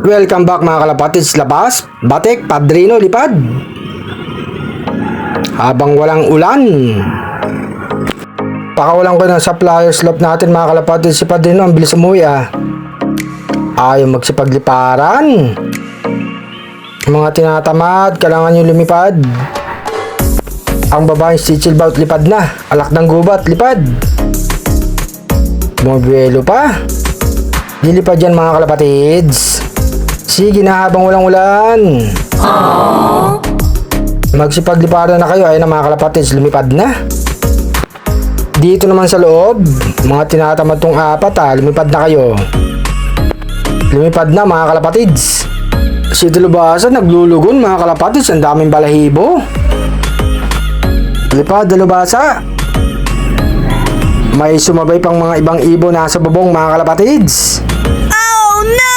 Welcome back mga kalapatids, labas, batik, padrino, lipad. Habang walang ulan, pakawalan ko ng supplier slop natin mga kalapatids. Si padrino ang bilis umuwi ayaw magsipagliparan. Mga tinatamad, kailangan nyo lumipad. Ang babaeng stichilbout, lipad na. Alak ng gubat, lipad. Bumabuelo pa. Dilipad yan mga kalapatids. Sige na habang walang ulan. Magsipagliparan na kayo. Ayun na mga kalapatids, lumipad na. Dito naman sa loob, mga tinatamad tong apat lumipad na kayo. Lumipad na mga kalapatids. Si Dalubhasa naglulugon mga kalapatids. Ang daming balahibo. Lipad Dalubhasa. May sumabay pang mga ibang ibon nasa bubong mga kalapatids. Oh no!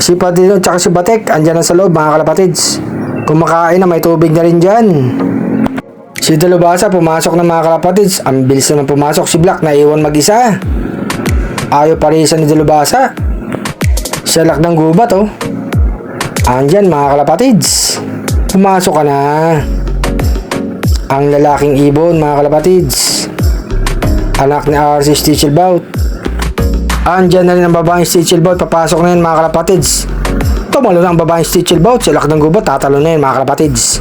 Si Padrino at si Batek andyan na sa loob mga kalapatids. Kumakain na, may tubig na rin dyan. Si Dalubhasa pumasok na mga kalapatids. Ang bilis naman pumasok. Si Black naiwan mag-isa. Ayaw parisan ni Dalubhasa. Siya lak ng gubat andyan mga kalapatids. Pumasok ka na. Ang lalaking ibon mga kalapatids, anak ni RC Stichilbout. Andyan na rin ang babaeng Stichilbout. Papasok na yun mga kalapatids. Tumalo na ang babaeng Stichilbout. Siya lak ng gubat, tatalo na yun mga kalapatids.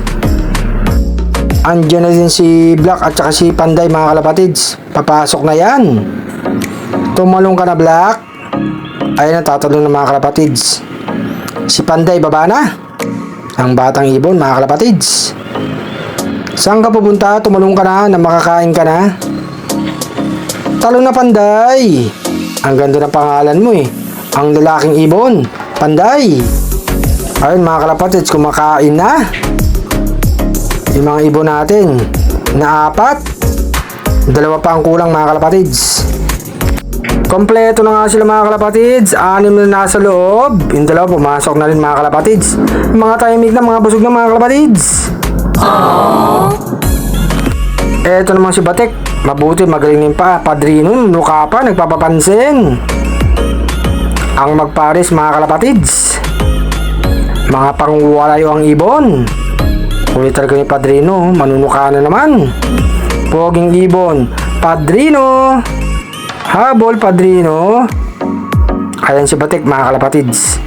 Andyan na din si Black at saka si Panday mga kalapatids. Papasok na yan. Tumalong ka na Black. Ayun na, tatalo na mga kalapatids. Si Panday baba na. Ang batang ibon mga kalapatids. Saan ka pupunta? Tumalong ka na makakain ka na. Talo na Panday. Ang ganda ng pangalan mo Ang lalaking ibon, Panday. Ayun mga kalapatids, kumakain na. Yung mga ibon natin na 4. Dalawa pa ang kulang mga kalapatids. Kompleto na nga sila mga kalapatids. 6 na nasa loob. Yung dalawa pumasok na rin mga kalapatids. Mga tahimik na, mga busog na mga kalapatids. Eto naman si Batek. Mabuti, magaling pa. Padrino, mukha pa, nagpapapansin. Ang magpares mga kalapatids. Mga pangwalayo ang ibon. Ulit talaga ni Padrino. Manunuka na naman. Poging ibon, Padrino. Habol Padrino. Ayan si Batek mga kalapatids.